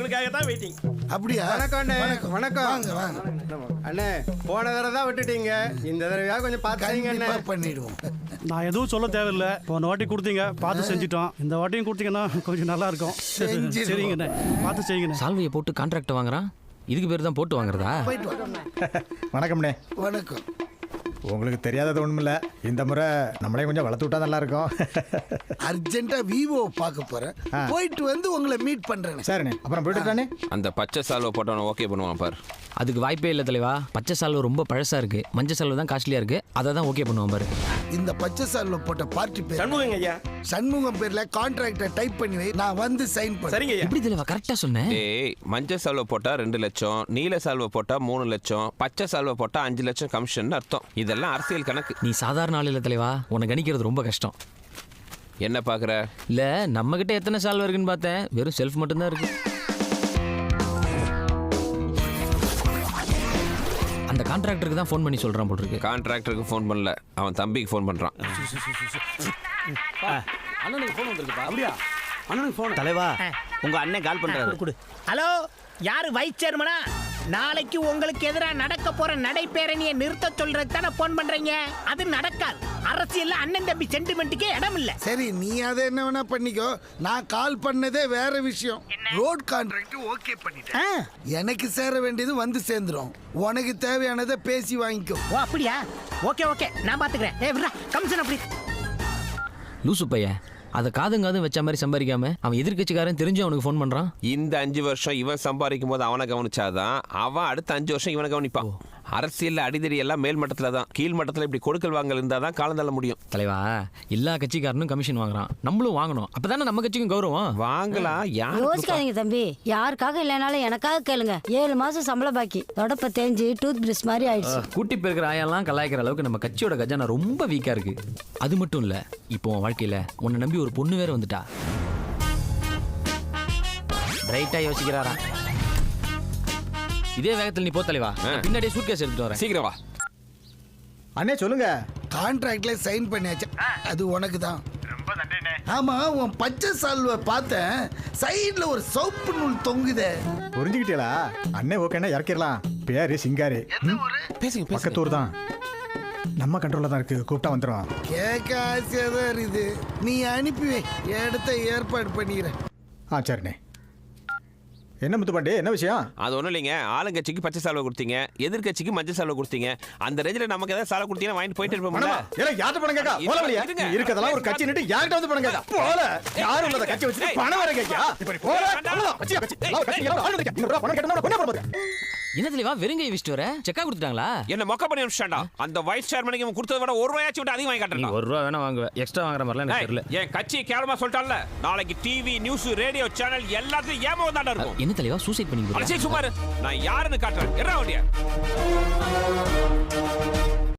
உங்களுக்காக தான் வெயிட்டிங். அப்படியா? வணக்கம் அண்ணே. வணக்கம். வாங்க வாங்க. அண்ணே போன தடவை தான் விட்டுட்டீங்க, இந்த தடவையா கொஞ்சம் பார்த்துங்க அண்ணே. கண்டிப்பா பண்ணிடுவோம். நான் எதுவும் சொல்ல தேவையில்லை. போன வாட்டி கொடுத்தீங்க, பார்த்து செஞ்சிட்டோம். இந்த வாட்டியும் கொடுத்தீங்கன்னா கொஞ்சம் நல்லா இருக்கும். செஞ்சிருவோம். சரிங்கண்ணே, பார்த்து செய்யுங்கண்ணே. சால்வையை போட்டு கான்ட்ராக்ட் வாங்குறான், இதுக்கு பேர் தான் போட்டு வாங்குறதா? போயிட்டு வா. வணக்கம்ண்ணே. வணக்கம். உங்களுக்கு தெரியாதது ஒன்றுமில்ல, இந்த முறை நம்மளே கொஞ்சம் வளர்த்து விட்டா நல்லா இருக்கும். அர்ஜென்ட்டா விவோ பார்க்க போறேன். போயிட்டு வந்து உங்களை மீட் பண்றேன். சரிண்ணே, அப்புறம் போயிட்டுட்டானே. அந்த பச்சை சால்வை போட்டவன ஓகே பண்ணுவான் பாரு. அதுக்கு வாய்ப்பே இல்லை தலைவா. பச்சை சால்வை ரொம்ப பழசா இருக்கு, மஞ்சள் சால்வை தான் காஸ்ட்லியா இருக்கு, அதை தான் ஓகே பண்ணுவான் பாரு. இந்த பச்சை சால்வ போட்ட பார்ட்டி பேர் சண்முகங்க ஐயா. சண்முகம் பேர்ல கான்ட்ராக்டை டைப் பண்ணி வை, நான் வந்து சைன் பண்ணேன். சரிங்க ஐயா. எப்படி தலைவா கரெக்டா சொன்னேன்? ஏய், மஞ்சள் சால்வை போட்டா 2 லட்சம், நீல சால்வை போட்டா 3 லட்சம், பச்சை சால்வை போட்டா 5 லட்சம் கமிஷன் அர்த்தம். இதெல்லாம் அரசியல் கணக்கு. நீ சாதாரண ஆள் இல்லை தலைவா, உன்னை கணிக்கிறது ரொம்ப கஷ்டம். என்ன பாக்குற? இல்ல நம்ம கிட்ட எத்தனை சால்வை இருக்குன்னு பார்த்தேன், வெறும் செல்ஃப் மட்டும்தான் இருக்கு. அந்த கான்ட்ராக்டருக்கு தான் ஃபோன் பண்ணி சொல்றான் போல இருக்கு. கான்ட்ராக்டருக்கு ஃபோன் பண்ணல, அவன் தம்பிக்கு ஃபோன் பண்றான். அண்ணனுக்கு ஃபோன் வந்திருக்குப்பா. அப்படியா? அண்ணனுக்கு ஃபோன். தலைவா உங்க அண்ணன் கால் பண்றாரு. ஹலோ, யாரு வைஸ் சேர்மனா? நாளைக்கு உங்களுக்கு எதிராக நடக்க போற நடைபேரணியை நிறுத்த சொல்றது தானே போன் பண்றீங்க? அது நடக்காது. அரசியல்ல அண்ணன் தம்பி சென்டிமெண்ட்டுக்கே இடம் இல்ல. சரி, நீ அதை என்ன வேணா பண்ணிக்கோ. நான் கால் பண்ணதே வேற விஷயம். ரோட் கான்ட்ராக்ட் ஓகே பண்ணிட்டேன். எனக்கு சேர வேண்டியது வந்து சேர்ந்துரும். உனக்கு தேவையானதை பேசி வாங்கிக்கோ. ஓ அப்படியா? ஓகே ஓகே, நான் பாத்துக்கிறேன். ஏய் விட்றா, கமிஷன் அப்படி. லூசு பையன், அதை காதுங்காதும் வச்ச மாதிரி சம்பாதிக்காம அவன் எதிர்கட்சிக்காரன் தெரிஞ்சு அவனுக்கு ஃபோன் பண்றான். இந்த 5 வருஷம் இவன் சம்பாதிக்கும் போது அவனை கவனிச்சாதான் அவன் அடுத்த 5 வருஷம் இவனை கவனிப்பான். அரசியல்ல அடிதடி எல்லாம் மேல் மட்டத்துல தான், கீழ் மட்டத்துல இப்படி கொடுக்கல் வாங்கல் இருந்தாதான் காலம் தள்ள முடியும். தலைவா, எல்லா கட்சிக்காரனும் கமிஷன் வாங்குறான், நம்மளும் வாங்கணும். அப்பதானே நம்ம கட்சிக்கும் கௌரவம். வாங்கலாம். யோசிக்காதீங்க தம்பி, யாருக்காக இல்லைனாலும் எனக்காக கேளுங்க. 7 மாசம் சம்பளம் பாக்கி, தொடப்ப தேஞ்சு டூத் பிரஷ் மாதிரி ஆயிடுச்சு. கூட்டி பெருக்கிற ஆயெல்லாம் கலாய்க்கிற அளவுக்கு நம்ம கட்சியோட கஜானா ரொம்ப வீக்கா இருக்கு. அது மட்டும் இல்ல, இப்போ உன் வாழ்க்கையில உன்னை நம்பி ஒரு பொண்ணு வேற வந்துட்டா. பிரைட்டா யோசிக்கிறாரா? இதே வேகத்தில் நீ போ தலைவா, பின்னாடியே சூட்கேஸ் எடுத்துட்டு வரேன். சீக்கிரம் வா. அண்ணே சொல்லுங்க. கான்ட்ராக்ட்ல சைன் பண்ணியாச்சு, அது உனக்கு தான். ஆமா, உன் பச்சை சால்வை பார்த்தேன், சைடுல ஒரு சோப்பு நூல் தொங்குதே. புரிஞ்சுக்கிட்டீங்களா? அண்ணே ஓகேன்னா இறக்கிடலாம். பேரு சிங்காரி. பேசுங்க. பக்கத்தூர் தான், நம்ம கண்ட்ரோல்ல தான் இருக்கு. கூப்பிட்டா வந்துடும். கேட்க ஆசையா தான் இருக்குது. நீ அனுப்பி வை, இடத்த ஏற்பாடு பண்ணிக்கிறேன். சரிண்ணே. என்ன முத்துப்பாண்டி, என்ன விஷயம்? அது ஒன்றும் இல்லைங்க. ஆளுங்கட்சிக்கு பச்சை சால்வை கொடுத்தீங்க, எதிர்கட்சிக்கு மஞ்சள் சால்வை கொடுத்தீங்க. அந்த ரேஞ்சில் நமக்கு ஏதாவது சால்வை கொடுத்தீங்கன்னா வாங்கிட்டு போயிட்டு இருப்போம். யார்கிட்ட பணம் கேட்கா? இருக்கதெல்லாம் ஒரு கட்சி நிட்டு யார்கிட்ட வந்து பணம் கேட்கா? போல யாரும் இல்லாத கட்சி வச்சு பணம் வர கேட்கா? இப்படி போல பணம் கேட்டா என்ன தெளிவா வெறுங்கை விசிட்டு வர? செக்கா கொடுத்துட்டாங்களா? என்ன மொக்க பண்ணி அனுப்பிச்சிட்டான்டா. அந்த வைஸ் சேர்மனுக்கு இவன் கொடுத்தத விட 1 ரூபாயாச்சும் விட்டு அதிகம் வாங்கி காட்டுறா. 1 ரூபா வேணா வாங்குவேன், எக்ஸ்ட்ரா வாங்குற மாதிரிலாம் எனக்கு தெரியல. என் கட்சி கேவலமா சொல்லிட்டான்ல, நாளைக்கு டிவி நியூஸ் ரேடியோ சேனல் எல்லாத்தையும் ஏமாவும் தான் இருக்கும். என்ன தெளிவா சூசைட் பண்ணி சுமார் நான் யாருன்னு காட்டுறேன். என்ன வண்டியா?